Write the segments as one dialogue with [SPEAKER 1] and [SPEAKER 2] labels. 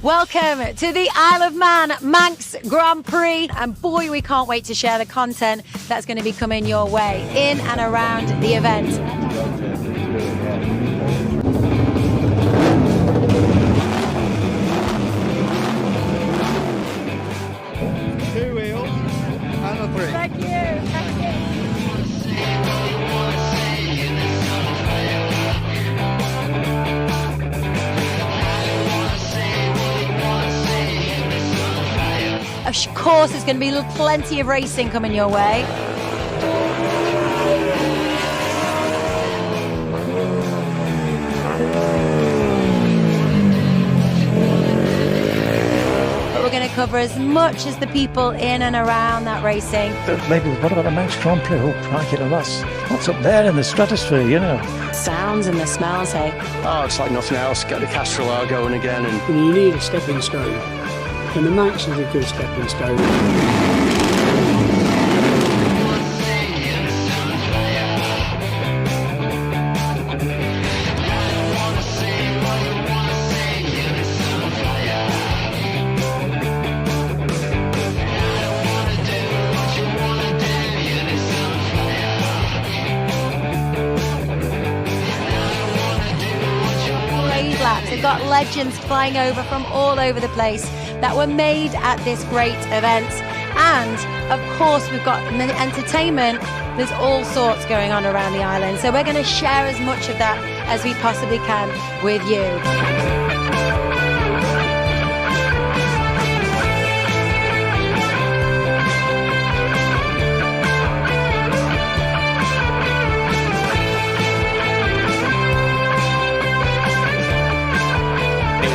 [SPEAKER 1] Welcome to the Isle of Man Manx Grand Prix, and boy, we can't wait to share the content that's going to be coming your way in and around the event.
[SPEAKER 2] Two wheels and a three.
[SPEAKER 1] Thank you. Thank you. Of course, there's going to be plenty of racing coming your way. But we're going to cover as much as the people in and around that racing.
[SPEAKER 3] Maybe what about the Manx Grand Prix? Oh, crikey to us. What's up there in the stratosphere, you know?
[SPEAKER 1] Sounds and the smells, hey?
[SPEAKER 4] Oh, it's like nothing else. Get the Castrol going again. And
[SPEAKER 5] You need a stepping stone, and the Manx is a good stepping stone.
[SPEAKER 1] They've got legends flying over from all over the place that were made at this great event. And of course, we've got entertainment. There's all sorts going on around the island. So we're going to share as much of that as we possibly can with you.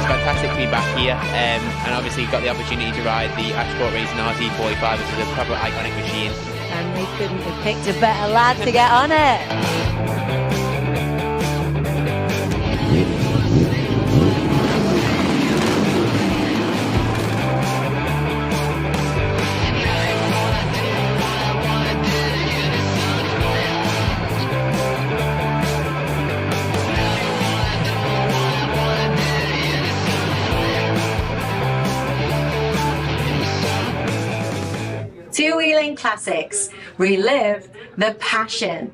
[SPEAKER 6] Fantastic to be back here, and obviously got the opportunity to ride the Ashport Racing RT45, which is a proper iconic machine.
[SPEAKER 1] And we couldn't have picked a better lad to get on it. Two-wheeling classics, relive the passion.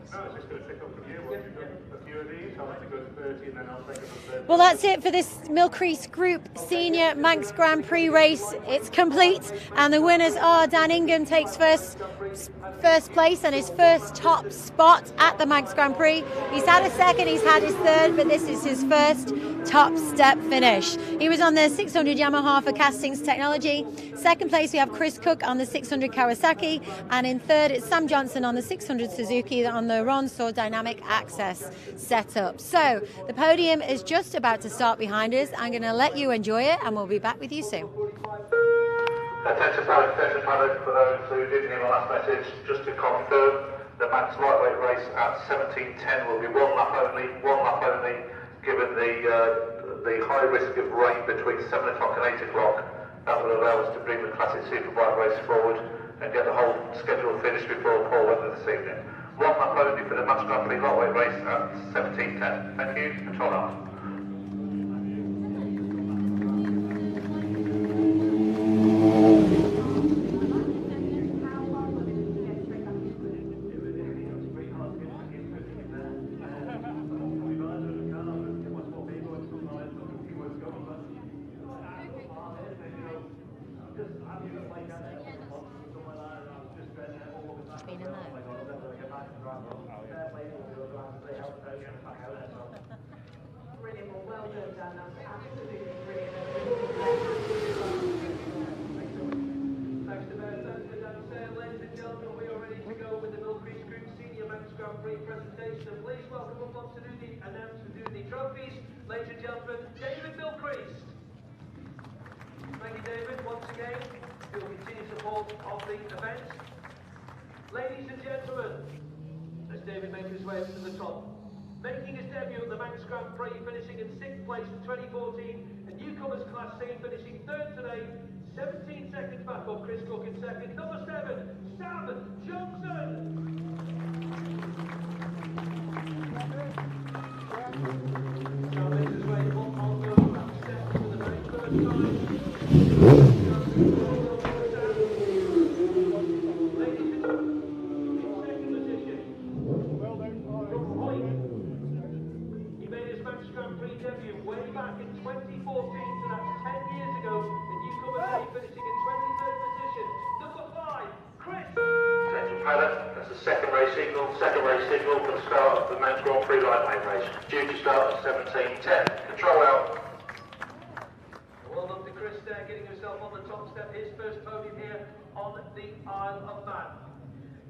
[SPEAKER 1] Well, that's it for this Milcrease Group Senior Manx Grand Prix race. It's complete, and the winners are Dan Ingham takes first place and his first top spot at the Manx Grand Prix. He's had a second, he's had his third, but this is his first top step finish. He was on the 600 Yamaha for Castings Technology. Second place we have Chris Cook on the 600 Kawasaki, and in third it's Sam Johnson on the 600 Suzuki on the Ronsaw Dynamic Access setup. So the podium is just about to start behind us. I'm going to let you enjoy it, and we'll be back with you soon.
[SPEAKER 7] Attention paddock for those who didn't hear my last message, just to confirm, the Manx lightweight race at 17:10 will be one lap only, given the high risk of rain between 7 o'clock and 8 o'clock. That will allow us to bring the Classic Superbike race forward and get the whole schedule finished before poor weather this evening. One lap only for the Manx Grand Prix lightweight race at 17:10. Thank you, control out.
[SPEAKER 8] Brilliant, well done, Dan. That's absolutely brilliant. Thanks to Dan. Ladies and gentlemen, we are ready to go with the Milcrease Group Senior Manx Grand Prix presentation. Please welcome up on to do the trophies. Ladies and gentlemen, David Milcrease. Thank you, David, once again for your continued support of the event. Ladies and gentlemen, as David makes his way up to the top, making his debut at the Manx Grand Prix, finishing in 6th place in 2014, and newcomers Class C finishing 3rd today, 17 seconds back on Chris Cook in 2nd. Number 7, Sam Johnson. Sam makes his way up on the step for the very first time.
[SPEAKER 7] race signal, second race signal for the start of the Manx Grand Prix light lane race. Due to start at 17:10. Control out.
[SPEAKER 8] Well done to Chris there, getting himself on the top step, his first podium here on the Isle of Man.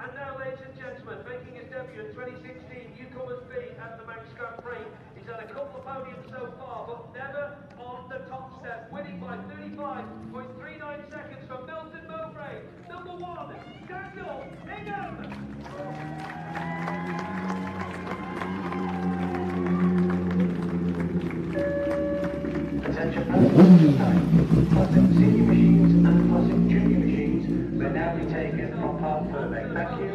[SPEAKER 8] And now, ladies and gentlemen, making his debut in 2016, newcomers B at the Manx Grand Prix. He's had a couple of podiums so far, but never on the top step, winning by 35.39 seconds from Milton Mowbray. Number 1, Daniel Ingham.
[SPEAKER 9] Attention passengers, classic senior machines and classic junior machines may now be taken from Park Furbeck. Thank you.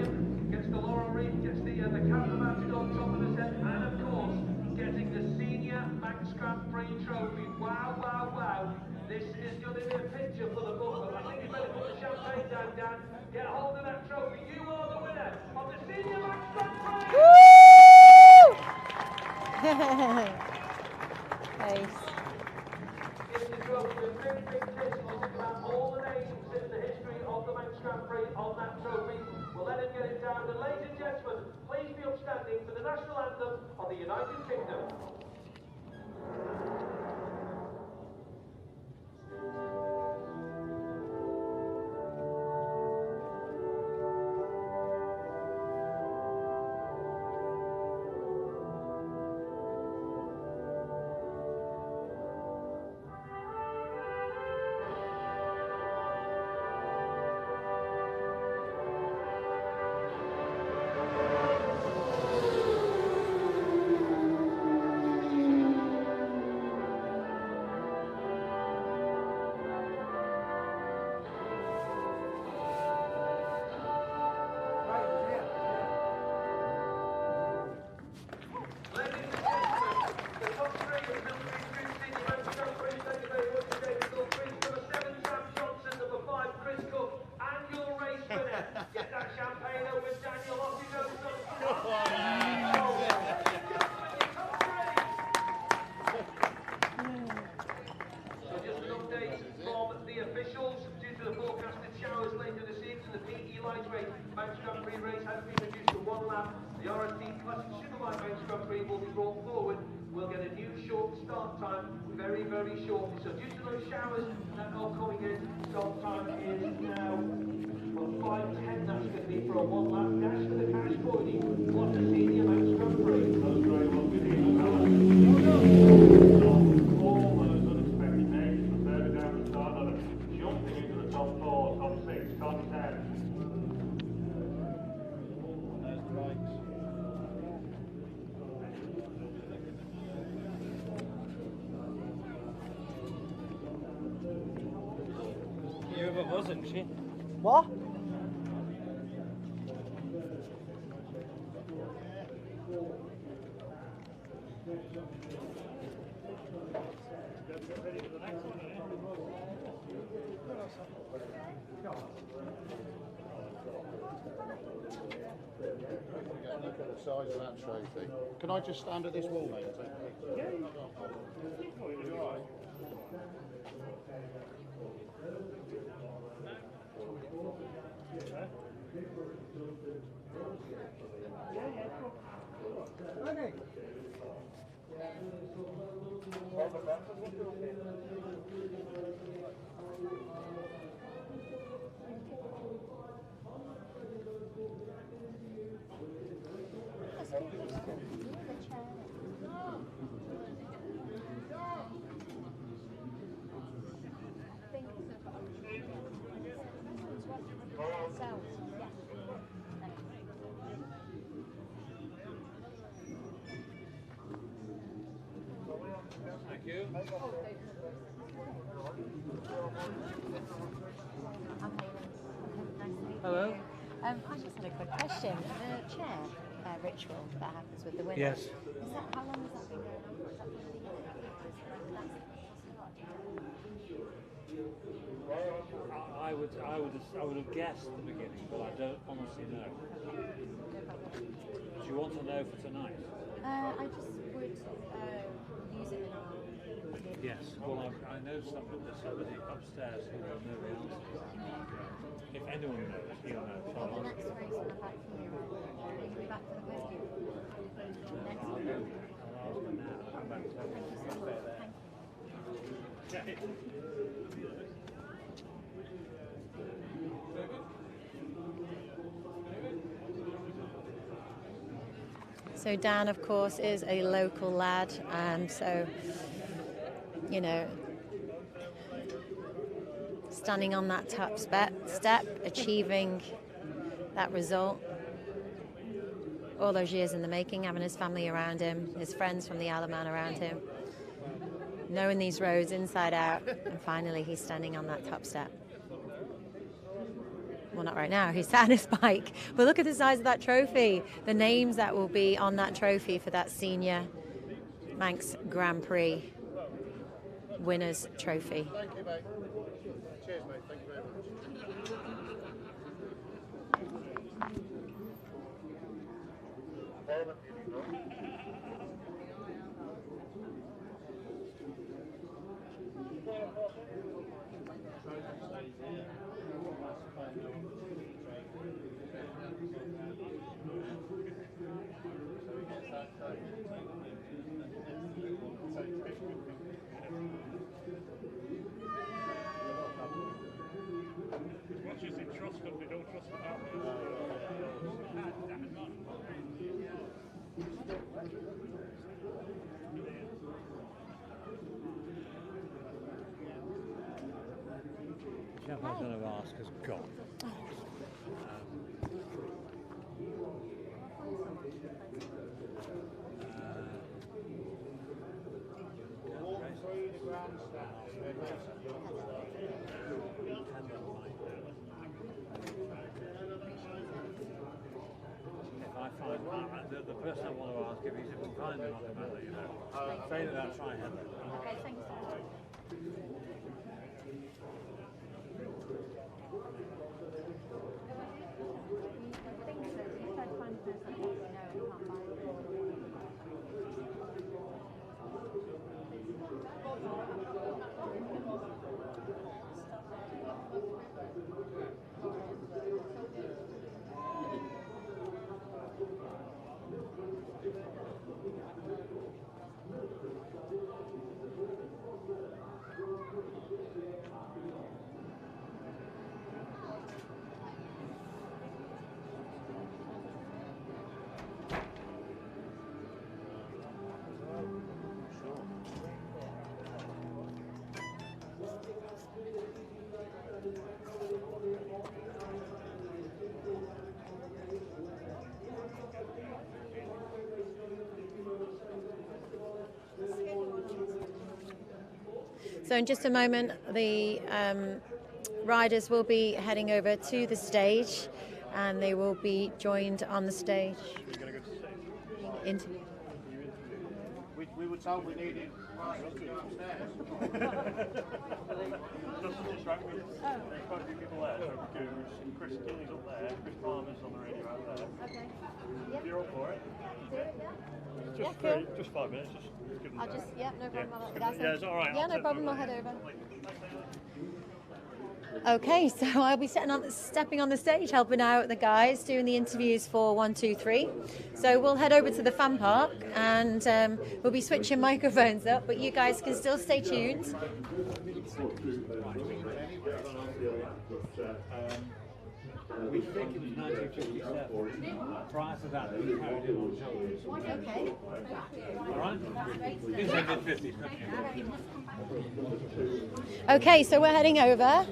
[SPEAKER 8] Gets the laurel wreath, gets the camera mounted on top of his head, and of course, getting the senior Manx Grand Prix trophy. Wow, wow, wow. This is going to be a picture for the book. I think you better put the champagne down, Dan. Get hold of that trophy. You are the winner of the senior Manx Grand Prix.
[SPEAKER 1] Woo! Nice.
[SPEAKER 8] All the names in the history of the Manx Grand Prix on that trophy. We'll let him get it down. And ladies and gentlemen, please be upstanding for the national anthem of the United Kingdom. Manx Grand Prix race has been reduced to 1 lap. The RSD Classic Superbike Manx Grand Prix will be brought forward. We'll get a new short start time very, very shortly. So due to those showers that are coming in, start time is now 5:10. That's going to be for a 1 lap dash for the cash pony. What a senior Manx Grand Prix. Those very well good almost unexpected names for further down the start of it. Jumping into the top 4, top 6, top 10.
[SPEAKER 2] Wasn't she?
[SPEAKER 10] What?
[SPEAKER 11] Look at the size of that trophy. Can I just stand at this wall, mate? Yeah.
[SPEAKER 10] Okay.
[SPEAKER 2] Thank you. Hello.
[SPEAKER 1] I just had a quick question. The chair ritual that happens with the winners.
[SPEAKER 2] Yes.
[SPEAKER 1] Is that, how long has that been going on for? Is that
[SPEAKER 2] I would have guessed at the beginning, but I don't honestly know. Do you want to know for tonight?
[SPEAKER 1] I just would use it in our...
[SPEAKER 2] Yes, well I know somebody upstairs who will know the answer. If anyone knows, he'll know.
[SPEAKER 1] The next race in the back from you, right? So Dan, of course, is a local lad, and so, you know, standing on that top step, achieving that result, all those years in the making, having his family around him, his friends from the Isle of Man around him, knowing these roads inside out, and finally he's standing on that top step. Well, not right now, he's sat on his bike, but look at the size of that trophy, the names that will be on that trophy for that senior Manx Grand Prix winners trophy.
[SPEAKER 11] Thank you, mate. Cheers, mate. Thank you very much.
[SPEAKER 2] Once you say trust them, they don't trust the partners. The chap I was going to ask has gone. The person I want to ask, if he's able to find him, I'll let you know. Failing that, try Heather.
[SPEAKER 1] Okay, thanks. So in just a moment, the riders will be heading over to the stage, and they will be joined on the stage.
[SPEAKER 2] You're going to go to the stage?
[SPEAKER 1] Interview.
[SPEAKER 11] We were told we needed downstairs.
[SPEAKER 2] Just rang me. There's quite a few people there. So Chris Keeley's up there, Chris Palmer's on the radio out there.
[SPEAKER 1] Okay.
[SPEAKER 2] If you're up for it.
[SPEAKER 1] Do it, yeah.
[SPEAKER 2] Just
[SPEAKER 1] Yeah, cool.
[SPEAKER 2] just 5 minutes. Just give them
[SPEAKER 1] I'll
[SPEAKER 2] that.
[SPEAKER 1] just, yeah, no problem.
[SPEAKER 2] Yeah, yeah, it's all right.
[SPEAKER 1] Yeah,
[SPEAKER 2] I'll
[SPEAKER 1] no
[SPEAKER 2] take
[SPEAKER 1] problem.
[SPEAKER 2] them
[SPEAKER 1] I'll
[SPEAKER 2] over.
[SPEAKER 1] head over. Okay, so I'll be stepping on the stage, helping out the guys doing the interviews for 1, 2, 3. So we'll head over to the fan park, and we'll be switching microphones up, but you guys can still stay tuned.
[SPEAKER 2] We think it was 1957. Prior to that, they carried it on shoulders.
[SPEAKER 1] Okay.
[SPEAKER 2] All right? You said mid-50s, couldn't you?
[SPEAKER 1] Okay, so we're heading over,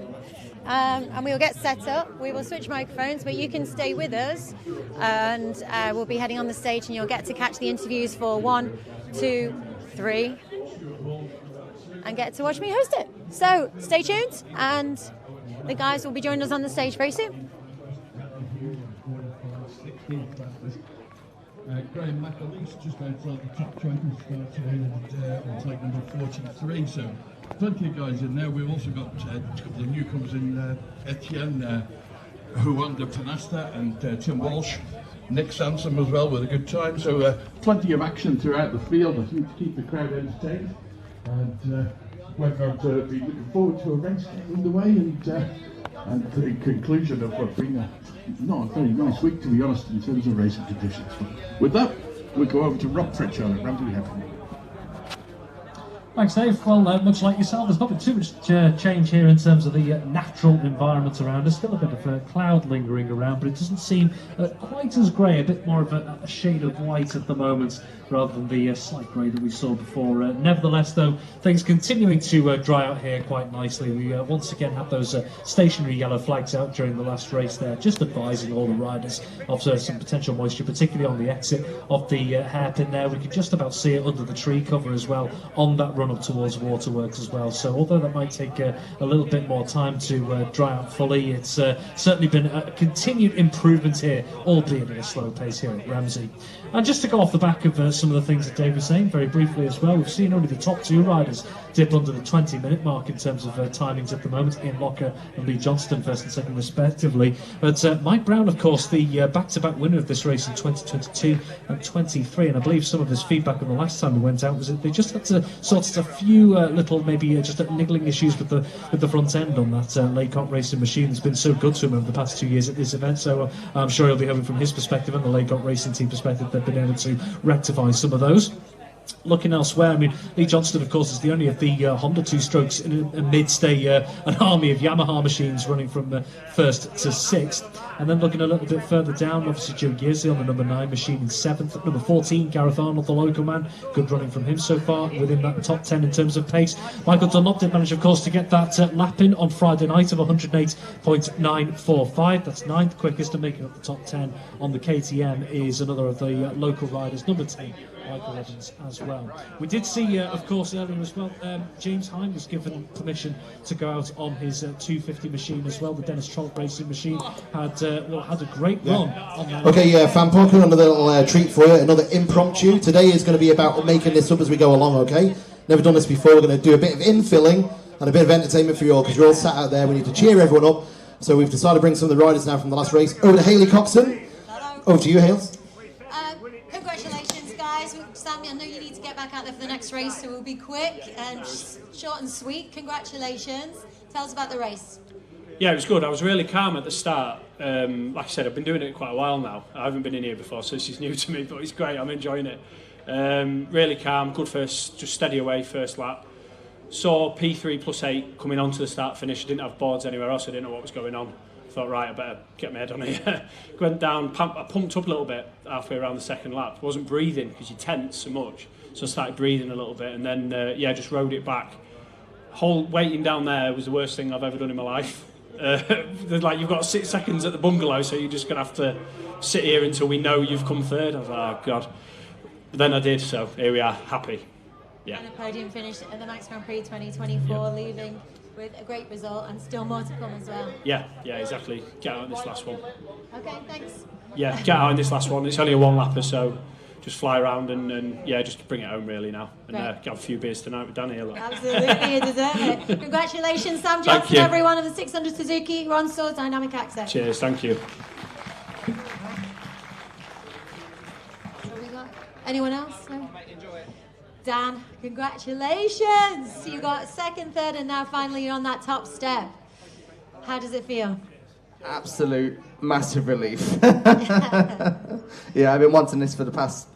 [SPEAKER 1] and we'll get set up. We will switch microphones, but you can stay with us, and we'll be heading on the stage, and you'll get to catch the interviews for 1, 2, 3, and get to watch me host it. So stay tuned, and the guys will be joining us on the stage very soon.
[SPEAKER 10] Graham McAleese just outside the top 20 started on take number 43, so plenty of guys in there. We've also got a couple of newcomers in Etienne, who won the Panasta, and Tim Walsh, Nick Sansom as well with a good time, so plenty of action throughout the field, I think, to keep the crowd entertained, and we're going to be looking forward to a race getting underway, and the conclusion of what's been not a very nice week, to be honest, in terms of racing conditions. But with that, we go over to Rob Pritchard at Ramsey Heaven.
[SPEAKER 12] Thanks, Dave. Well, much like yourself, there's not been too much change here in terms of the natural environment around us. Still a bit of cloud lingering around, but it doesn't seem quite as grey, a bit more of a shade of white at the moment, rather than the slight grey that we saw before. Nevertheless, though, things continuing to dry out here quite nicely. We once again have those stationary yellow flags out during the last race there, just advising all the riders of some potential moisture, particularly on the exit of the hairpin there. We can just about see it under the tree cover as well on that run up towards Waterworks as well. So although that might take a little bit more time to dry out fully, it's certainly been a continued improvement here, albeit at a slow pace here at Ramsey. And just to go off the back of some of the things that Dave was saying very briefly as well, we've seen only the top two riders dip under the 20-minute mark in terms of timings at the moment. Ian Locker and Lee Johnston first and second respectively. But Mike Brown, of course, the back-to-back winner of this race in 2022 and 23, and I believe some of his feedback on the last time we went out was that they just had to sort out a few little, maybe just niggling issues with the front end on that Laycock racing machine. It's been so good to him over the past 2 years at this event, so I'm sure he'll be having from his perspective and the Laycock racing team perspective they've been able to rectify some of those. Looking elsewhere, I mean, Lee Johnston, of course, is the only of the Honda two-strokes amidst an army of Yamaha machines running from first to sixth. And then looking a little bit further down, obviously Joe Gearsley on the number 9 machine in 7th. At number 14, Gareth Arnold, the local man. Good running from him so far, within that top 10 in terms of pace. Michael Dunlop did manage, of course, to get that lap in on Friday night of 108.945. That's 9th quickest, and making up the top 10 on the KTM is another of the local riders, number 10. Michael Evans as well. We did see, of course, earlier as well, James Hine was given permission to go out on his 250 machine as well. The Dennis Trollope racing machine had a great run on that.
[SPEAKER 13] Okay, Fan Parker, another little treat for you, another impromptu. Today is going to be about making this up as we go along, okay? Never done this before. We're going to do a bit of infilling and a bit of entertainment for you all, because you're all sat out there. We need to cheer everyone up. So we've decided to bring some of the riders now from the last race. Over to Hayley Coxon.
[SPEAKER 1] Hello.
[SPEAKER 13] Over to you, Hales.
[SPEAKER 1] Congratulations, guys. Sam, I know you need to get back out there for the next race, so we'll be quick and short and sweet. Congratulations. Tell us about the race.
[SPEAKER 5] Yeah, it was good. I was really calm at the start. Like I said, I've been doing it quite a while now. I haven't been in here before, so this is new to me, but it's great. I'm enjoying it. Really calm, good first, just steady away first lap. Saw P3 plus 8 coming on to the start finish. I didn't have boards anywhere else. I didn't know what was going on. Thought, right, I better get my head on here. Went down, I pumped up a little bit halfway around the second lap. Wasn't breathing because you tense so much. So I started breathing a little bit, and then just rode it back. Waiting down there was the worst thing I've ever done in my life. Like, you've got 6 seconds at the bungalow, so you're just going to have to sit here until we know you've come third. I was like, oh God. But then I did, so here we are, happy. Yeah.
[SPEAKER 1] And a podium finish at the Manx Grand Prix 2024, leaving with a great result and still more to come as well.
[SPEAKER 5] Yeah, exactly. Get out in this last one.
[SPEAKER 1] Okay, thanks.
[SPEAKER 5] Yeah, get out in this last one. It's only a one-lapper, so just fly around and just bring it home really now. And get a few beers tonight with Danny. Look.
[SPEAKER 1] Absolutely, you deserve it. Congratulations, Sam Johnson, everyone of the 600 Suzuki, Ron Stores, Dynamic Access.
[SPEAKER 5] Cheers, thank you.
[SPEAKER 1] What we got? Anyone else? No? Dan, congratulations! You got second, third, and now finally you're on that top step. How does it feel?
[SPEAKER 14] Absolute massive relief. Yeah, I've been wanting this for the past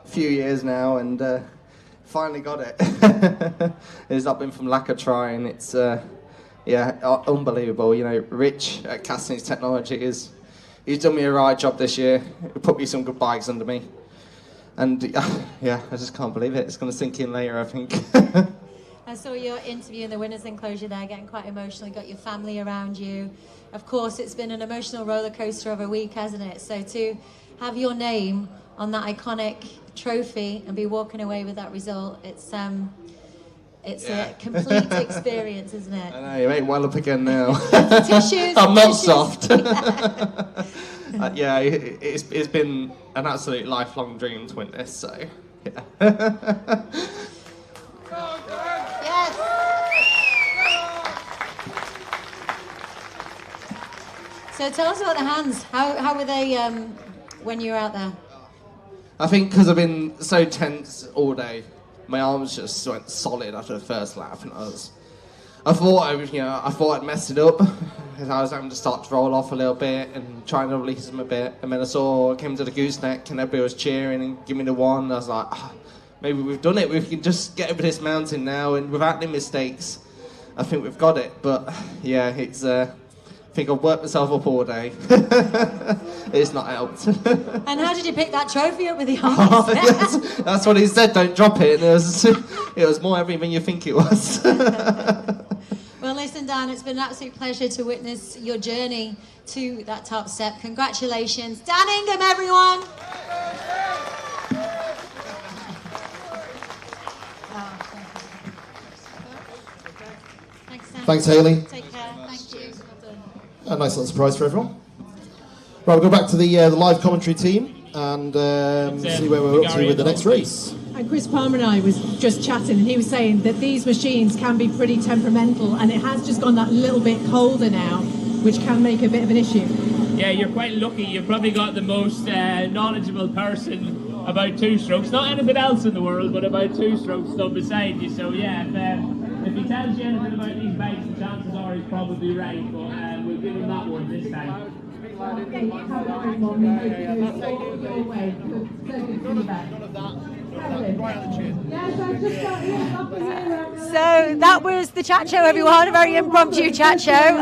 [SPEAKER 14] few years now, and finally got it. It's not been from lack of trying. It's unbelievable. You know, Rich at Castings Technology he's done me a right job this year. He put me some good bikes under me. And I just can't believe it. It's going to sink in later, I think.
[SPEAKER 1] I saw your interview in the winner's enclosure there, getting quite emotional. You got your family around you. Of course, it's been an emotional roller coaster of a week, hasn't it? So to have your name on that iconic trophy and be walking away with that result, it's a complete experience, isn't it?
[SPEAKER 14] I know, you ain't well up again now.
[SPEAKER 1] Tissues.
[SPEAKER 14] I'm not soft. It's been an absolute lifelong dream to win this, so yeah.
[SPEAKER 1] Yes. So tell us about the hands. How were they when you were out there?
[SPEAKER 14] I think because I've been so tense all day, my arms just went solid after the first lap, and I thought I'd messed it up. I was having to start to roll off a little bit and trying to release them a bit, and then I came to the gooseneck and everybody was cheering and giving me the one. I was like, maybe we've done it. We can just get over this mountain now, and without any mistakes, I think we've got it. But yeah, it's. I think I've worked myself up all day. It's not helped.
[SPEAKER 1] And how did you pick that trophy up with the arms?
[SPEAKER 14] Oh, yes, that's what he said. Don't drop it. It was more heavy than you think it was.
[SPEAKER 1] Well, listen, Dan, it's been an absolute pleasure to witness your journey to that top step. Congratulations. Dan Ingham, everyone.
[SPEAKER 13] Thanks, Hayley.
[SPEAKER 1] Take care. Thank you.
[SPEAKER 13] A nice little surprise for everyone. Right, we'll go back to the live commentary team and see where we're up to with the next race.
[SPEAKER 15] And Chris Palmer and I was just chatting, and he was saying that these machines can be pretty temperamental, and it has just gone that little bit colder now, which can make a bit of an issue.
[SPEAKER 16] Yeah, you're quite lucky. You've probably got the most knowledgeable person about two-strokes. Not anything else in the world, but about two-strokes stood beside you. So yeah, if he tells you anything about these bikes, the chances are he's probably right, but we'll give him that one this time.
[SPEAKER 1] So that was the chat show, everyone. A very impromptu chat show.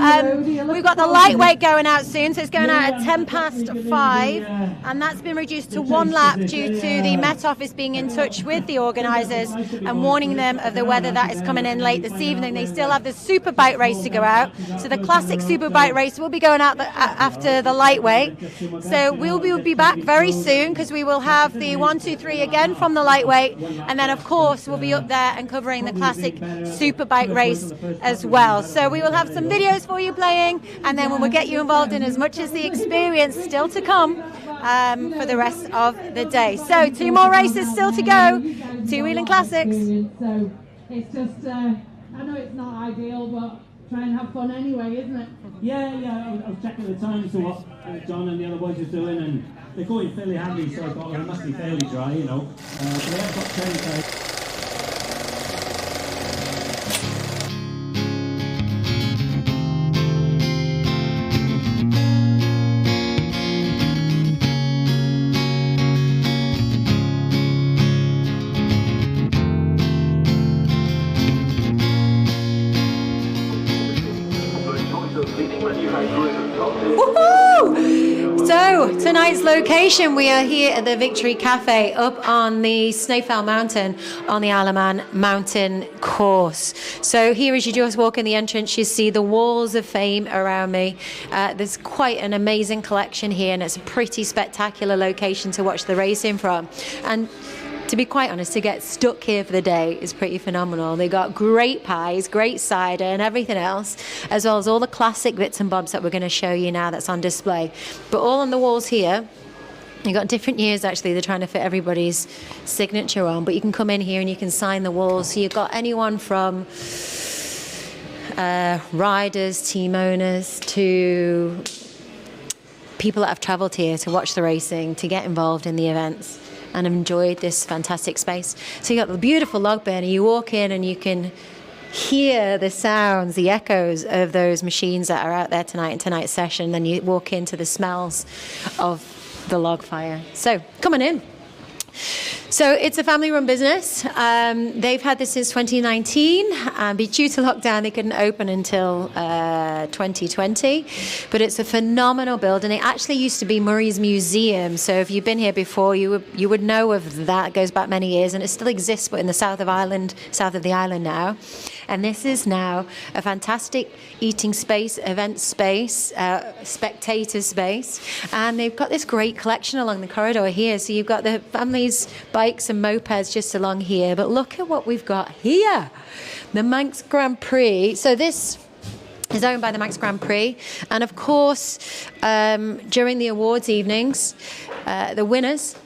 [SPEAKER 1] We've got the lightweight going out soon, so it's going out at 5:10, and that's been reduced to 1 lap due to the Met Office being in touch with the organisers and warning them of the weather that is coming in late this evening. They still have the Superbike race to go out, so the classic Superbike race will be going out after the lightweight. So we'll be back very soon, because we will have the 1, 2, 3 again from the lightweight, and then of course we'll be up there and covering the classic Superbike race as well. So we will have some videos for you playing, and then we'll get you involved in as much as the experience still to come for the rest of the day. So 2 more races still to go, 2 Wheeling Classics.
[SPEAKER 15] So it's just, I know it's not ideal, but try and have fun anyway, isn't it?
[SPEAKER 17] Yeah, I was checking the times to what John and the other boys are doing, and they're going fairly handy, so I thought, well, it must be fairly dry, you know. But they have got training time.
[SPEAKER 1] So tonight's location, we are here at the Victory Cafe up on the Snowfell Mountain on the Isle of Man mountain course. So here, as you just walk in the entrance, you see the walls of fame around me. There's quite an amazing collection here, and it's a pretty spectacular location to watch the racing from. And to be quite honest, to get stuck here for the day is pretty phenomenal. They got great pies, great cider and everything else, as well as all the classic bits and bobs that we're going to show you now that's on display. But all on the walls here, you've got different years actually. They're trying to fit everybody's signature on, but you can come in here and you can sign the walls. So you've got anyone from riders, team owners, to people that have travelled here to watch the racing, to get involved in the events, and enjoyed this fantastic space. So you got the beautiful log burner. You walk in and you can hear the sounds, the echoes of those machines that are out there tonight in tonight's session. Then you walk into the smells of the log fire. So coming in. So it's a family-run business. They've had this since 2019. But due to lockdown, they couldn't open until 2020. But it's a phenomenal building. It actually used to be Murray's Museum. So if you've been here before, you would know of that. It goes back many years, and it still exists, but in the south of the island now. And this is now a fantastic eating space, event space, spectator space. And they've got this great collection along the corridor here. So you've got the family's bikes and mopeds just along here. But look at what we've got here. The Manx Grand Prix. So this is owned by the Manx Grand Prix. And of course, during the awards evenings, the winners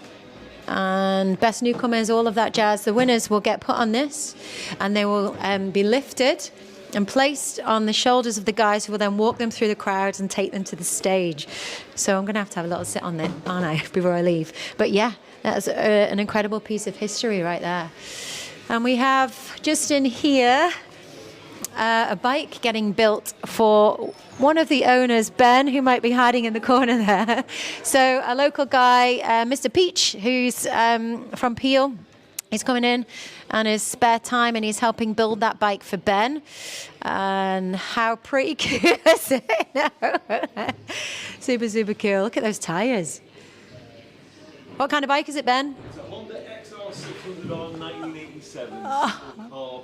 [SPEAKER 1] and best newcomers, all of that jazz, the winners will get put on this, and they will be lifted and placed on the shoulders of the guys who will then walk them through the crowds and take them to the stage. So I'm going to have a little sit on it, aren't I, before I leave? But yeah, that's an incredible piece of history right there. And we have just in here a bike getting built for one of the owners, Ben, who might be hiding in the corner there. So a local guy, Mr. Peach, who's from Peel, He's coming in on his spare time and he's helping build that bike for Ben. And how pretty cool is it? Super, super cool. Look at those tyres. What kind of bike is it, Ben?
[SPEAKER 18] It's a Honda XR 600R 1987.
[SPEAKER 1] Oh.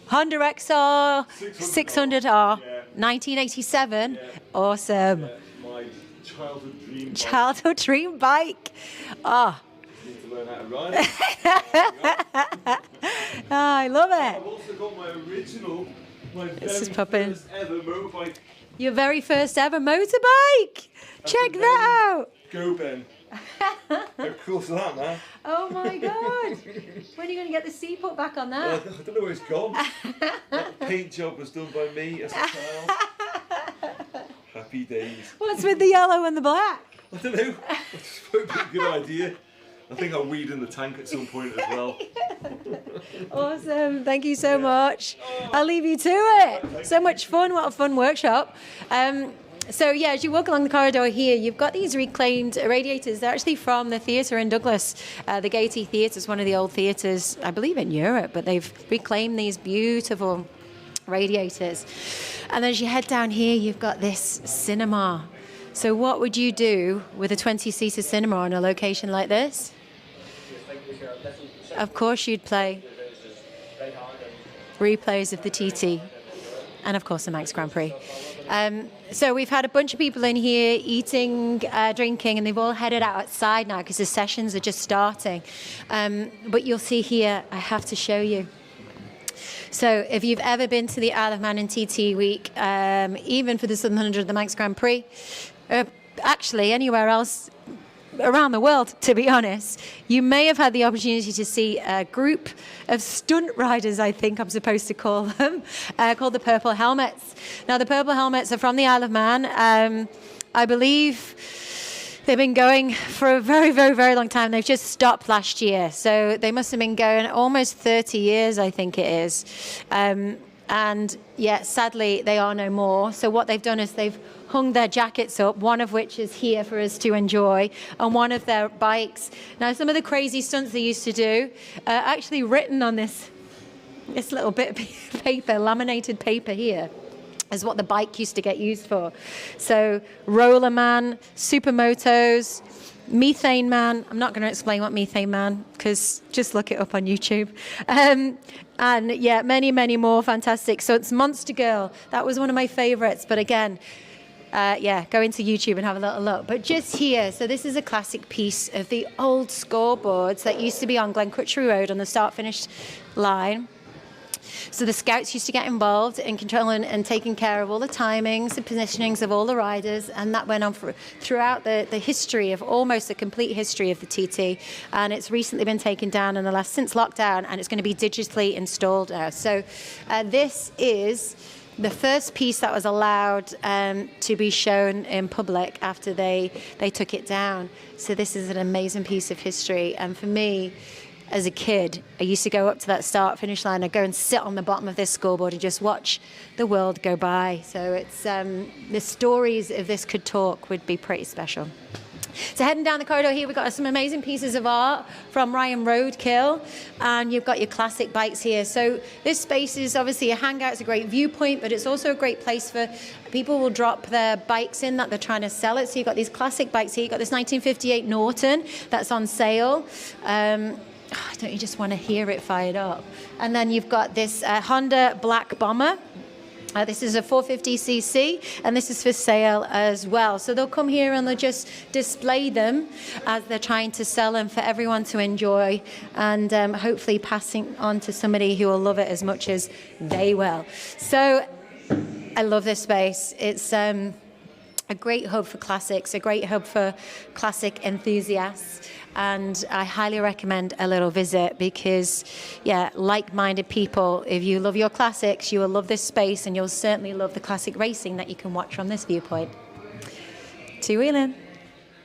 [SPEAKER 1] Honda XR 600R 1987. Yeah. Awesome.
[SPEAKER 18] Yeah, my childhood dream bike.
[SPEAKER 1] Childhood dream bike. Oh.
[SPEAKER 18] Need to learn how to ride.
[SPEAKER 1] I love it.
[SPEAKER 18] I've also got my original, my very first ever motorbike.
[SPEAKER 1] Your very first ever motorbike. Check that out.
[SPEAKER 18] Go, Ben. How cool's that, man?
[SPEAKER 1] Oh my God. When are you going to get the seat put back on that?
[SPEAKER 18] I don't know where it's gone. That paint job was done by me as a child. Happy days.
[SPEAKER 1] What's with the yellow and the black?
[SPEAKER 18] I don't know. I just thought it'd be a good idea. I think I'll weed in the tank at some point as well.
[SPEAKER 1] Awesome. Thank you so much. I'll leave you to it. So much fun. What a fun workshop. So yeah, as you walk along the corridor here, you've got these reclaimed radiators. They're actually from the theatre in Douglas. The Gaiety Theatre is one of the old theatres, I believe, in Europe, but they've reclaimed these beautiful radiators. And as you head down here, you've got this cinema. So what would you do with a 20-seater cinema on a location like this? Of course you'd play replays of the TT and of course the Manx Grand Prix. So we've had a bunch of people in here eating, drinking, and they've all headed outside now because the sessions are just starting. But you'll see here, I have to show you. So if you've ever been to the Isle of Man in TT week, even for the Southern 100 of the Manx Grand Prix, actually anywhere else around the world, to be honest, you may have had the opportunity to see a group of stunt riders, I think I'm supposed to call them, called the Purple Helmets. Now, the Purple Helmets are from the Isle of Man. I believe they've been going for a very, very, very long time. They've just stopped last year. So they must have been going almost 30 years, I think it is. And yeah, sadly, they are no more. So what they've done is they've hung their jackets up, one of which is here for us to enjoy, on one of their bikes. Now, some of the crazy stunts they used to do are actually written on this little bit of paper, laminated paper here, is what the bike used to get used for. So, Roller Man, Supermotos, Methane Man. I'm not going to explain what Methane Man, because just look it up on YouTube. And yeah, many, many more fantastic. So it's Monster Girl. That was one of my favorites. But again, yeah, go into YouTube and have a little look. But just here, so this is a classic piece of the old scoreboards that used to be on Glencrutchery Road on the start-finish line. So the scouts used to get involved in controlling and taking care of all the timings and positionings of all the riders, and that went on throughout the history of almost the complete history of the TT. And it's recently been taken down since lockdown, and it's going to be digitally installed now. So this is the first piece that was allowed to be shown in public after they took it down. So this is an amazing piece of history, and for me, as a kid, I used to go up to that start-finish line. I'd go and sit on the bottom of this scoreboard and just watch the world go by. So it's the stories of this could talk would be pretty special. So heading down the corridor here, we've got some amazing pieces of art from Ryan Roadkill, and you've got your classic bikes here. So this space is obviously a hangout, it's a great viewpoint, but it's also a great place for people will drop their bikes in that they're trying to sell it. So you've got these classic bikes here. You've got this 1958 Norton that's on sale. Don't you just want to hear it fired up? And then you've got this Honda Black Bomber. This is a 450cc, and this is for sale as well. So they'll come here and they'll just display them as they're trying to sell them for everyone to enjoy, and hopefully passing on to somebody who will love it as much as they will. So I love this space. It's a great hub for classics, a great hub for classic enthusiasts. And I highly recommend a little visit because, yeah, like-minded people, if you love your classics, you will love this space, and you'll certainly love the classic racing that you can watch from this viewpoint. Two-wheeling.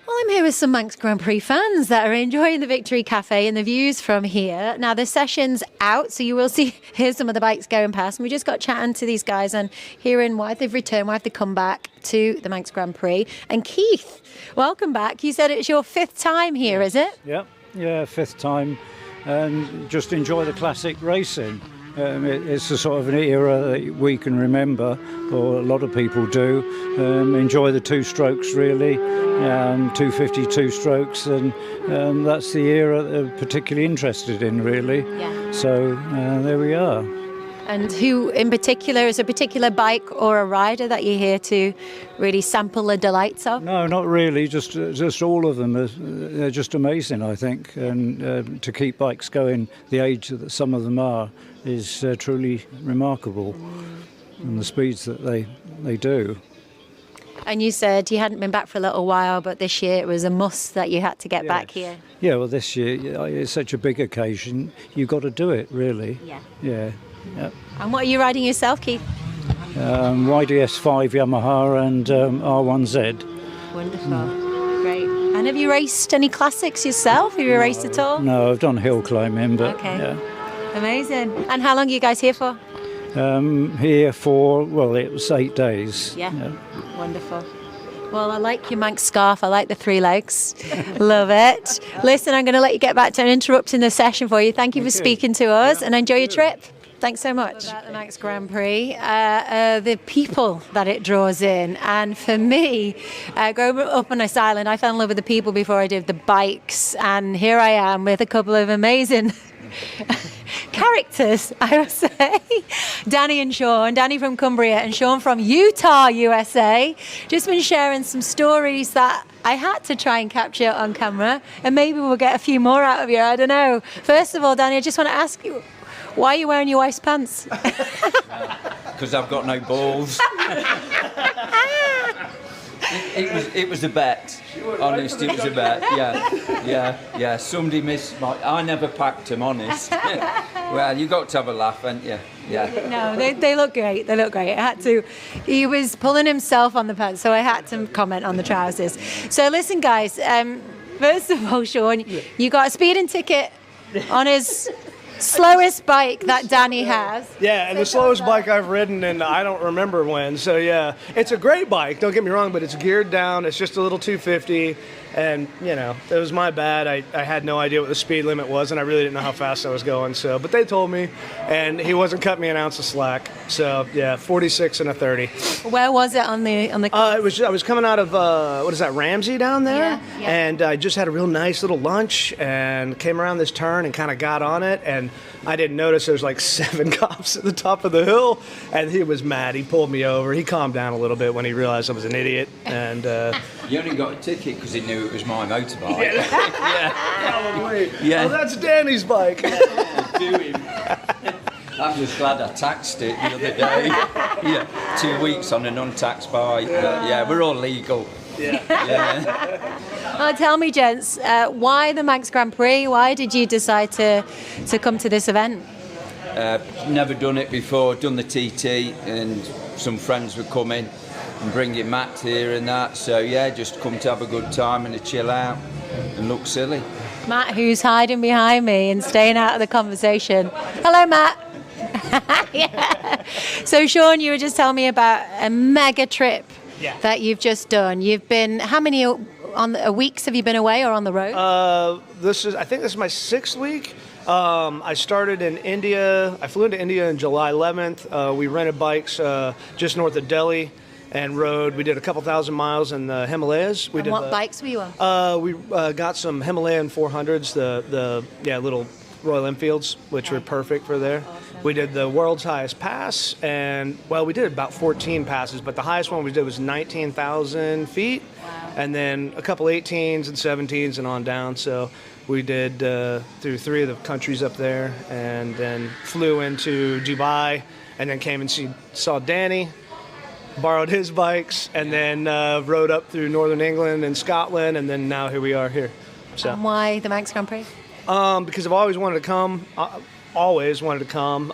[SPEAKER 1] Well, I'm here with some Manx Grand Prix fans that are enjoying the Victory Cafe and the views from here. Now, the session's out, so you will see here's some of the bikes going past. And we just got chatting to these guys and hearing why they've returned, why they've come back to the Manx Grand Prix. And Keith, welcome back. You said it's your 5th time here, is it?
[SPEAKER 3] Yeah, 5th time. and just enjoy the classic racing. It's a sort of an era that we can remember, or a lot of people do. Enjoy the two-strokes really, 250 two-strokes, and that's the era that they're particularly interested in really.
[SPEAKER 1] Yeah.
[SPEAKER 3] So there we are.
[SPEAKER 1] And who in particular, is a particular bike or a rider that you're here to really sample the delights of?
[SPEAKER 3] No, not really, just all of them. They're just amazing, I think, and to keep bikes going the age that some of them are is truly remarkable, and the speeds that they do.
[SPEAKER 1] And you said you hadn't been back for a little while, but this year it was a must that you had to get back here.
[SPEAKER 3] Yeah, well, this year it's such a big occasion, you've got to do it, really.
[SPEAKER 1] Yeah.
[SPEAKER 3] Yeah. Yep.
[SPEAKER 1] And what are you riding yourself, Keith?
[SPEAKER 3] YDS5 Yamaha and R1Z.
[SPEAKER 1] Wonderful. Great. And have you raced any classics yourself? Have you raced at all?
[SPEAKER 3] No, I've done hill climbing, but
[SPEAKER 1] Okay.
[SPEAKER 3] yeah.
[SPEAKER 1] Amazing. And how long are you guys here for?
[SPEAKER 3] Here for, well, it was 8 days.
[SPEAKER 1] Yeah. Wonderful. Well, I like your Manx scarf. I like the 3 legs. Love it. Listen, I'm going to let you get back to interrupting the session for you. Thank you for speaking to us, and enjoy your trip. Thanks so much. About the Manx Grand Prix, the people that it draws in. And for me, growing up on this island, I fell in love with the people before I did the bikes. And here I am with a couple of amazing characters, I would say. Danny and Sean. Danny from Cumbria and Sean from Utah, USA. Just been sharing some stories that I had to try and capture on camera. And maybe we'll get a few more out of you. I don't know. First of all, Danny, I just want to ask you, why are you wearing your wife's pants?
[SPEAKER 19] Because I've got no balls. It was a bet. Honest, it was a bet. Yeah. Somebody missed my. I never packed them. Honest. Well, you got to have a laugh, haven't you? Yeah.
[SPEAKER 1] No, they look great. They look great. I had to. He was pulling himself on the pants, so I had to comment on the trousers. So listen, guys. First of all, Sean, you got a speeding ticket on his slowest bike that Danny has.
[SPEAKER 20] Yeah, and the slowest bike I've ridden, and I don't remember when. So yeah, it's a great bike. Don't get me wrong, but it's geared down. It's just a little 250, and it was my bad. I had no idea what the speed limit was, and I really didn't know how fast I was going. So, but they told me, and he wasn't cutting me an ounce of slack. So yeah, 46 and a 30.
[SPEAKER 1] Where was it on the?
[SPEAKER 20] I was coming out of what is that, Ramsey down there,
[SPEAKER 1] Yeah.
[SPEAKER 20] and I just had a real nice little lunch and came around this turn and kind of got on it, and I didn't notice there's like 7 cops at the top of the hill, and he was mad. He pulled me over. He calmed down a little bit when he realized I was an idiot, and
[SPEAKER 19] You only got a ticket because he knew it was my motorbike.
[SPEAKER 20] Probably.
[SPEAKER 19] Yeah.
[SPEAKER 20] Oh, that's Danny's bike.
[SPEAKER 19] Do him. I'm just glad I taxed it the other day. Yeah, 2 weeks on an untaxed bike. But yeah, we're all legal. Yeah.
[SPEAKER 1] Tell me, gents, why the Manx Grand Prix? Why did you decide to come to this event?
[SPEAKER 19] Never done it before. Done the TT, and some friends were coming and bringing Matt here and that. So yeah, just come to have a good time and a chill out and look silly.
[SPEAKER 1] Matt, who's hiding behind me and staying out of the conversation. Hello, Matt. Yeah. So, Sean, you were just telling me about a mega trip that you've just done. You've been, how many weeks have you been away or on the road?
[SPEAKER 20] I think this is my 6th week. I started in India. I flew into India on July 11th. We rented bikes just north of Delhi and rode. We did a couple thousand miles in the Himalayas.
[SPEAKER 1] And what bikes were you on?
[SPEAKER 20] We got some Himalayan 400s, the little Royal Enfields, which were perfect for there. Awesome. We did the world's highest pass, and we did about 14 passes, but the highest one we did was 19,000 feet, and then a couple 18s and 17s and on down. So we did through 3 of the countries up there, and then flew into Dubai, and then came and saw Danny, borrowed his bikes, and then rode up through northern England and Scotland, and then now here we are here. So.
[SPEAKER 1] And why the Manx Grand Prix?
[SPEAKER 20] Because I've always wanted to come. always wanted to come.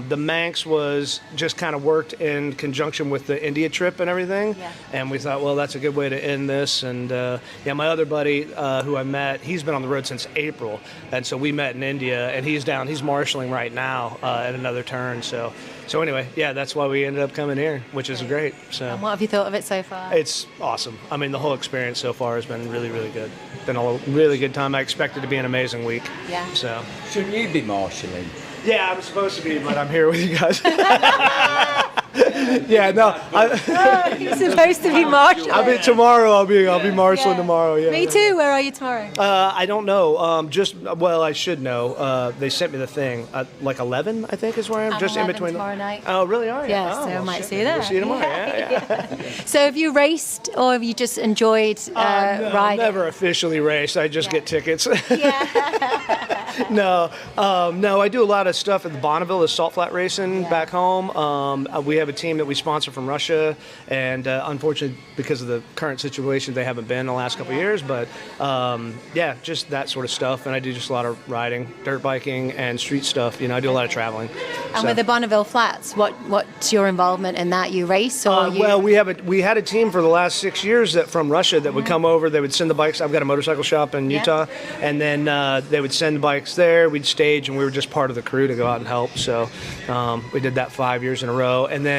[SPEAKER 20] The Manx was just kind of worked in conjunction with the India trip and everything.
[SPEAKER 1] Yeah.
[SPEAKER 20] And we thought, well, that's a good way to end this. And yeah, my other buddy who I met, he's been on the road since April. And so we met in India, and he's marshalling right now at another turn. So anyway, yeah, that's why we ended up coming here, which is great. So.
[SPEAKER 1] And what have you thought of it so far?
[SPEAKER 20] It's awesome. I mean, the whole experience so far has been really, really good. Been a really good time. I expect it to be an amazing week.
[SPEAKER 1] Yeah.
[SPEAKER 20] So.
[SPEAKER 19] Shouldn't you be marshalling?
[SPEAKER 20] Yeah, I'm supposed to be, but I'm here with you guys. Yeah, no.
[SPEAKER 1] You're supposed to be marshalling.
[SPEAKER 20] I mean, tomorrow I'll be marshalling tomorrow. Yeah.
[SPEAKER 1] Me too. Where are you tomorrow?
[SPEAKER 20] I don't know. I should know. They sent me the thing. Like 11, I think, is where I am.
[SPEAKER 1] I'm
[SPEAKER 20] Just in
[SPEAKER 1] 11
[SPEAKER 20] between.
[SPEAKER 1] tomorrow night.
[SPEAKER 20] Oh, really? Are you?
[SPEAKER 1] Yeah,
[SPEAKER 20] Oh,
[SPEAKER 1] so I
[SPEAKER 20] well,
[SPEAKER 1] might
[SPEAKER 20] shit.
[SPEAKER 1] see you there.
[SPEAKER 20] We'll see you tomorrow. Yeah.
[SPEAKER 1] So have you raced, or have you just enjoyed
[SPEAKER 20] No,
[SPEAKER 1] riding?
[SPEAKER 20] never officially raced. I just get tickets. No, I do a lot of stuff at the Bonneville, the salt flat racing back home. We have a team that we sponsor from Russia, and unfortunately, because of the current situation, they haven't been in the last couple of years. But yeah, just that sort of stuff. And I do just a lot of riding, dirt biking, and street stuff. You know, I do a lot of traveling.
[SPEAKER 1] And with the Bonneville Flats, what's your involvement in that? You race, or you?
[SPEAKER 20] Well, we had a team for the last 6 years from Russia that would come over. They would send the bikes. I've got a motorcycle shop in Utah, and then they would send the bikes there. We'd stage, and we were just part of the crew to go out and help. So we did that 5 years in a row, and then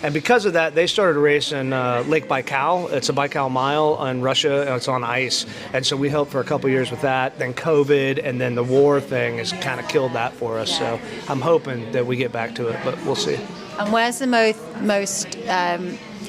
[SPEAKER 20] and because of that, they started racing Lake Baikal. It's a Baikal mile in Russia, and it's on ice. And so we helped for a couple years with that. Then COVID, and then the war thing has kind of killed that for us. So I'm hoping that we get back to it, but we'll see.
[SPEAKER 1] And where's the most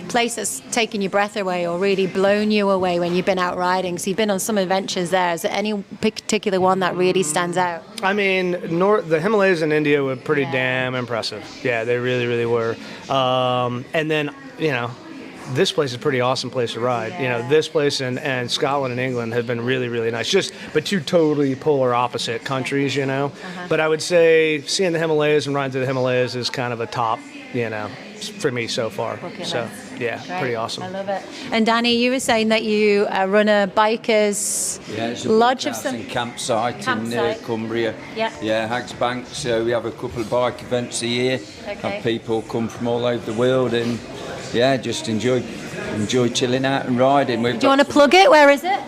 [SPEAKER 1] place that's taken your breath away or really blown you away when you've been out riding? So you've been on some adventures there. Is there any particular one that really stands out?
[SPEAKER 20] I mean, the Himalayas in India were pretty damn impressive. Yeah, they really, really were. And then, this place is a pretty awesome place to ride. This place and Scotland and England have been really, really nice. But two totally polar opposite countries, But I would say seeing the Himalayas and riding through the Himalayas is kind of a top, for me so far. So, yeah,
[SPEAKER 1] Great.
[SPEAKER 20] pretty awesome.
[SPEAKER 1] I love it. And Danny, you were saying that you run a bikers lodge of some
[SPEAKER 19] campsite in Cumbria. Yeah, Hags Bank. So we have a couple of bike events a year. Have people come from all over the world and just enjoy chilling out and riding.
[SPEAKER 1] Do you want to plug it? Where is it?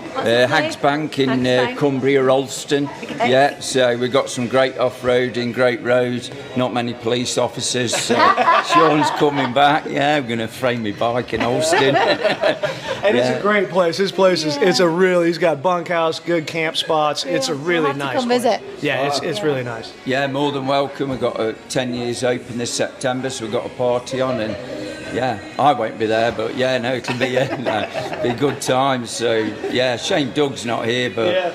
[SPEAKER 19] Hags Bank in Cumbria, Alston. Okay. Yeah, so we've got some great off-roading, great roads, not many police officers. So Sean's coming back. Yeah, I'm going to frame my bike in Alston.
[SPEAKER 20] And it's a great place. His place is, he's got bunkhouse, good camp spots. It's a really nice
[SPEAKER 1] come
[SPEAKER 20] place.
[SPEAKER 1] Visit.
[SPEAKER 20] Yeah, it's really nice.
[SPEAKER 19] Yeah, more than welcome. We've got 10 years open this September, so we've got a party on, and I won't be there, but it'll be be good times. So shame Doug's not here, but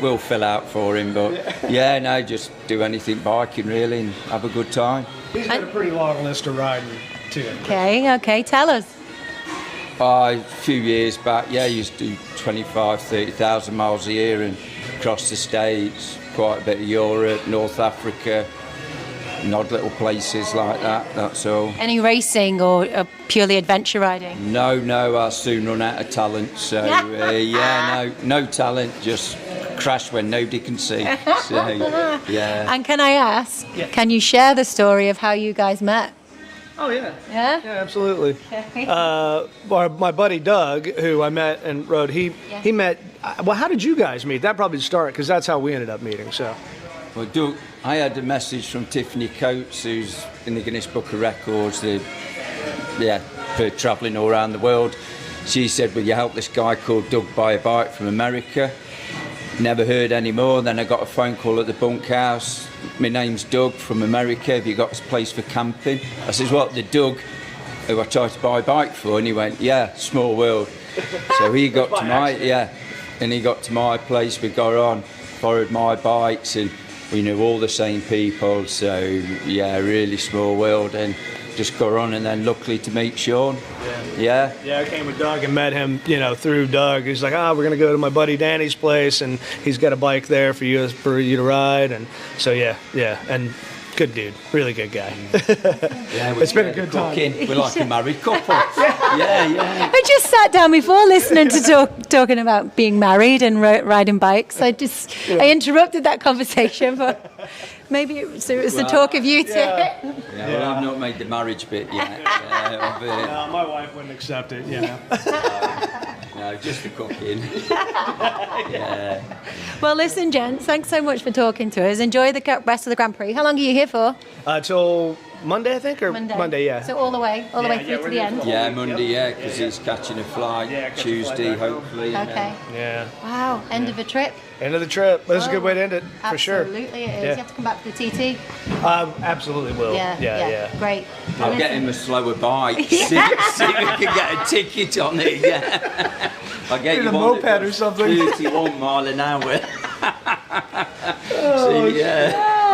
[SPEAKER 19] we'll fill out for him. But just do anything biking really and have a good time.
[SPEAKER 20] He's got a pretty long list of riding too.
[SPEAKER 1] Okay, tell us.
[SPEAKER 19] A few years back, I used to do 30,000 miles a year and across the States, quite a bit of Europe, North Africa. Odd little places like that, that's all.
[SPEAKER 1] Any racing or purely adventure riding?
[SPEAKER 19] No, I'll soon run out of talent. So, no talent, just crash when nobody can see. So,
[SPEAKER 1] And can I ask, can you share the story of how you guys met?
[SPEAKER 20] Oh, yeah.
[SPEAKER 1] Yeah?
[SPEAKER 20] Yeah, absolutely. My buddy Doug, who I met and rode, he met... Well, how did you guys meet? That probably started, because that's how we ended up meeting, so...
[SPEAKER 19] Well, Doug, I had a message from Tiffany Coates, who's in the Guinness Book of Records, for travelling all around the world. She said, will you help this guy called Doug buy a bike from America? Never heard any more. Then I got a phone call at the bunkhouse. My name's Doug from America. Have you got a place for camping? I says, what, the Doug who I tried to buy a bike for? And he went, yeah, small world. So he got to my place. We got on, borrowed my bikes, and we knew all the same people, so really small world, and just got on, and then luckily to meet Sean. Yeah,
[SPEAKER 20] I came with Doug and met him, through Doug. He's like, we're going to go to my buddy Danny's place, and he's got a bike there for you to ride, and so and good dude, really good guy.
[SPEAKER 19] It's
[SPEAKER 20] been a good time.
[SPEAKER 19] We're like a married couple. Yeah.
[SPEAKER 1] I just sat down before listening to talking about being married and riding bikes. I interrupted that conversation, but maybe it was the talk of you two.
[SPEAKER 19] Yeah, well, I've not made the marriage bit yet.
[SPEAKER 20] No, my wife wouldn't accept it, you know.
[SPEAKER 19] No, just the cooking. Yeah.
[SPEAKER 1] Well, listen, gents, thanks so much for talking to us. Enjoy the rest of the Grand Prix. How long are you here for?
[SPEAKER 20] Till Monday, I think, or
[SPEAKER 1] Monday,
[SPEAKER 20] yeah.
[SPEAKER 1] So all the way through to the end?
[SPEAKER 19] Yeah, Monday, because he's catching a flight. Tuesday, hopefully.
[SPEAKER 1] Okay.
[SPEAKER 20] Yeah.
[SPEAKER 1] Wow, end of a trip.
[SPEAKER 20] End of the trip. But it's a good way to end it, for sure.
[SPEAKER 1] Absolutely it is.
[SPEAKER 20] Yeah.
[SPEAKER 1] You have to come back for the TT?
[SPEAKER 20] Absolutely will. Yeah.
[SPEAKER 1] Great.
[SPEAKER 19] I'll get him a slower bike. See if we can get a ticket on it. Yeah. I'll get you
[SPEAKER 20] a moped or something.
[SPEAKER 19] 31 mile an hour.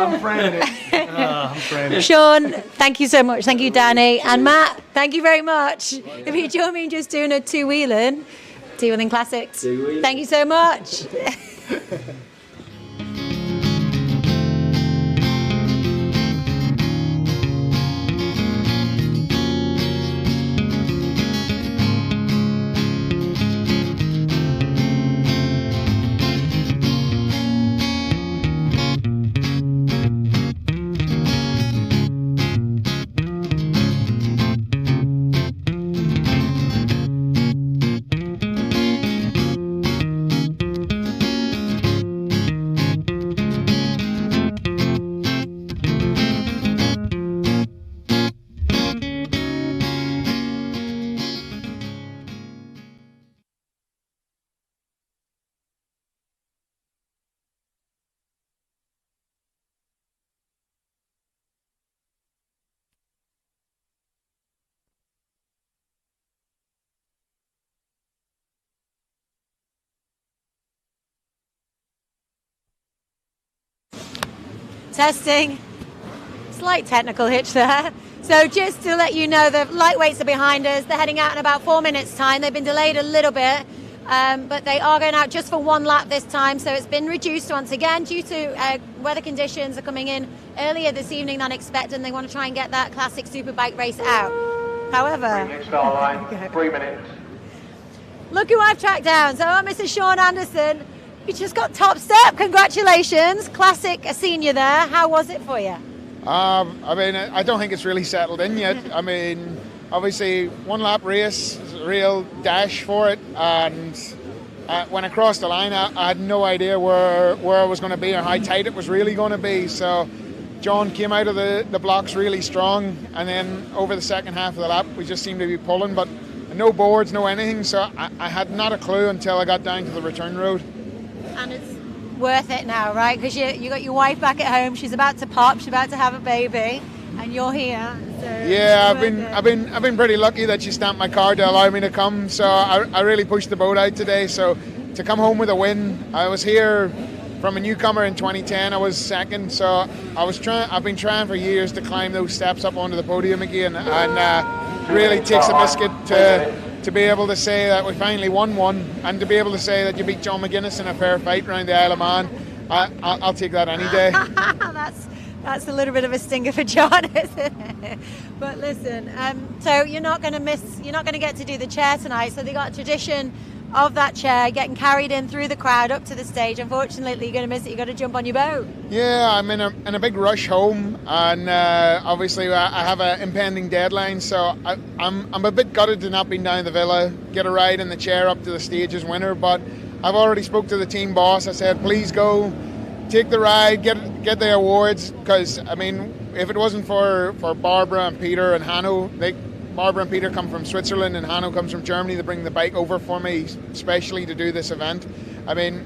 [SPEAKER 20] I'm praying it.
[SPEAKER 1] Sean, thank you so much. Thank you, Danny. And Matt, thank you very much. If you join me in just doing a two-wheeling Classics. Thank you so much. Testing. Slight technical hitch there. So just to let you know, the lightweights are behind us. They're heading out in about 4 minutes' time. They've been delayed a little bit, but they are going out just for one lap this time. So it's been reduced once again due to weather conditions are coming in earlier this evening than expected, and they want to try and get that classic superbike race out. However,
[SPEAKER 7] Next start line, 3 minutes.
[SPEAKER 1] look who I've tracked down. So Mr. Sean Anderson, you just got top step. Congratulations. Classic senior there. How was it for you?
[SPEAKER 21] I mean, I don't think it's really settled in yet. I mean, obviously, one lap race, a real dash for it. And when I crossed the line, I had no idea where I was going to be or how tight it was really going to be. So John came out of the blocks really strong. And then over the second half of the lap, we just seemed to be pulling. But no boards, no anything. So I had not a clue until I got down to the return road.
[SPEAKER 1] And it's worth it now, right? Because you got your wife back at home. She's about to pop. She's about to have a baby, and you're here. So
[SPEAKER 21] yeah, I've been pretty lucky that she stamped my card to allow me to come. So I really pushed the boat out today. So to come home with a win, I was here from a newcomer in 2010. I was second. So I've been trying for years to climb those steps up onto the podium again, and it really takes a biscuit to be able to say that we finally won one, and to be able to say that you beat John McGuinness in a fair fight around the Isle of Man. I'll take that any day.
[SPEAKER 1] That's a little bit of a stinger for John, isn't it? But listen, so you're not going to get to do the chair tonight. So they got a tradition of that chair getting carried in through the crowd up to the stage. Unfortunately, you're going to miss it. You've got to jump on your boat.
[SPEAKER 21] Yeah, I'm in a big rush home, and obviously I have an impending deadline, so I'm a bit gutted to not be down at the villa, get a ride in the chair up to the stage as winner. But I've already spoke to the team boss. I said, please go, take the ride, get the awards, because I mean, if it wasn't for Barbara and Peter and Hanno, Barbara and Peter come from Switzerland and Hanno comes from Germany to bring the bike over for me, especially to do this event. I mean,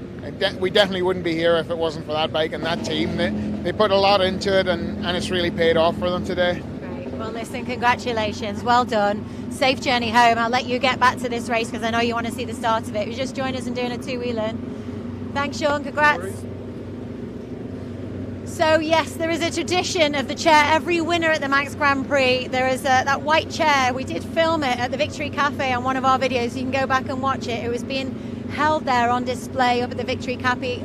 [SPEAKER 21] we definitely wouldn't be here if it wasn't for that bike and that team. They put a lot into it, and it's really paid off for them today.
[SPEAKER 1] Great. Well, listen, congratulations. Well done. Safe journey home. I'll let you get back to this race because I know you want to see the start of it. You just joined us in doing a two-wheeling. Thanks, Sean. Congrats. So yes, there is a tradition of the chair. Every winner at the Manx Grand Prix, there is that white chair. We did film it at the Victory Cafe on one of our videos. You can go back and watch it. It was being held there on display up at the Victory Cafe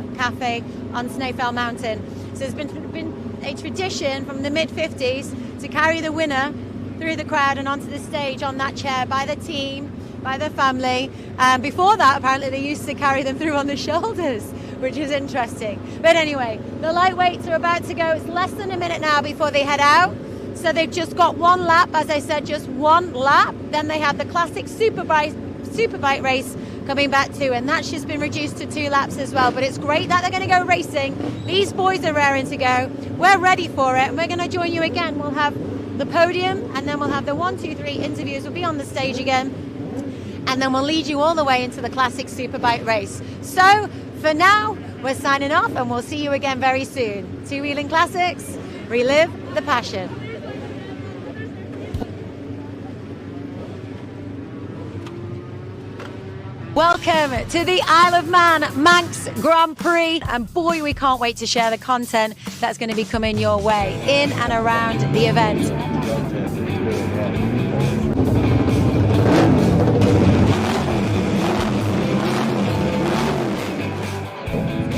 [SPEAKER 1] on Snaefell Mountain. So there's been a tradition from the mid-50s to carry the winner through the crowd and onto the stage on that chair by the team, by the family. And before that, apparently they used to carry them through on the shoulders, which is interesting. But anyway, the lightweights are about to go. It's less than a minute now before they head out. So they've just got one lap, as I said, just one lap. Then they have the classic Superbike race coming back too, and that's just been reduced to 2 laps as well. But it's great that they're going to go racing. These boys are raring to go. We're ready for it, and we're going to join you again. We'll have the podium, and then we'll have the 1, 2, 3 interviews. We'll be on the stage again, and then we'll lead you all the way into the classic Superbike race. So for now, we're signing off, and we'll see you again very soon. Two Wheeling Classics, relive the passion. Welcome to the Isle of Man Manx Grand Prix, and boy, we can't wait to share the content that's going to be coming your way in and around the event.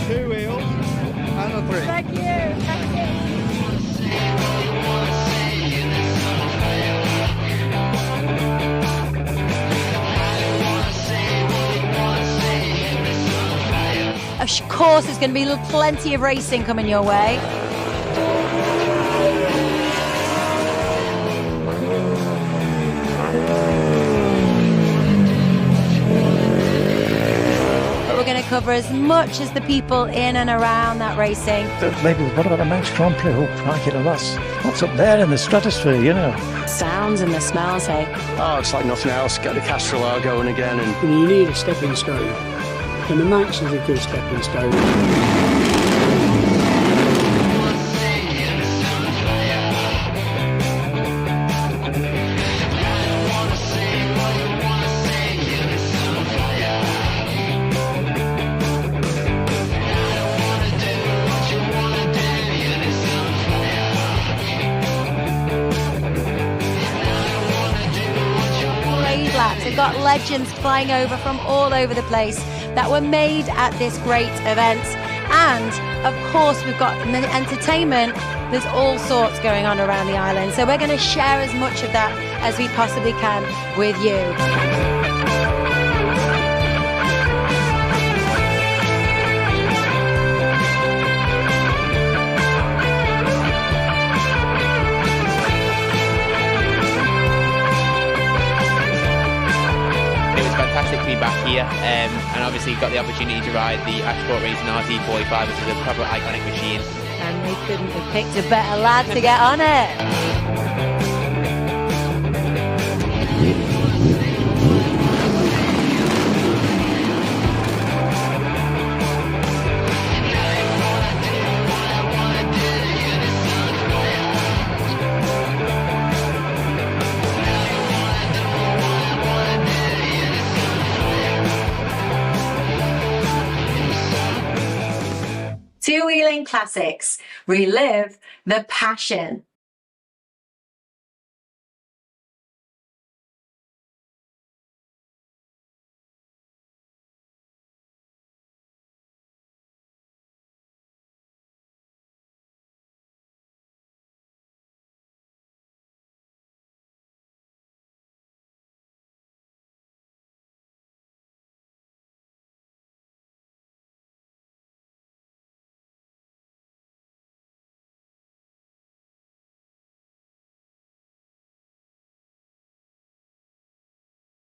[SPEAKER 4] Two wheels and a 3.
[SPEAKER 1] Thank you. Thank you. Of course, there's going to be plenty of racing coming your way. But we're going to cover as much as the people in and around that racing.
[SPEAKER 22] Maybe what about a Manx Grand Prix? Oh, crikey, what's up there in the stratosphere, you know?
[SPEAKER 1] Sounds and the smells, hey?
[SPEAKER 23] Oh, it's like nothing else. Get the Castrol R going again. And
[SPEAKER 24] you need a stepping stone. And the Manx is a good stepping stone.
[SPEAKER 1] They've got legends flying over from all over the place that were made at this great event. And of course, we've got entertainment. There's all sorts going on around the island. So we're going to share as much of that as we possibly can with you.
[SPEAKER 6] Fantastic to be back here, and obviously got the opportunity to ride the Ashport Racing RT45, which is a proper iconic machine.
[SPEAKER 1] And we couldn't have picked a better lad to get on it. Two Wheeling Classics, relive the passion.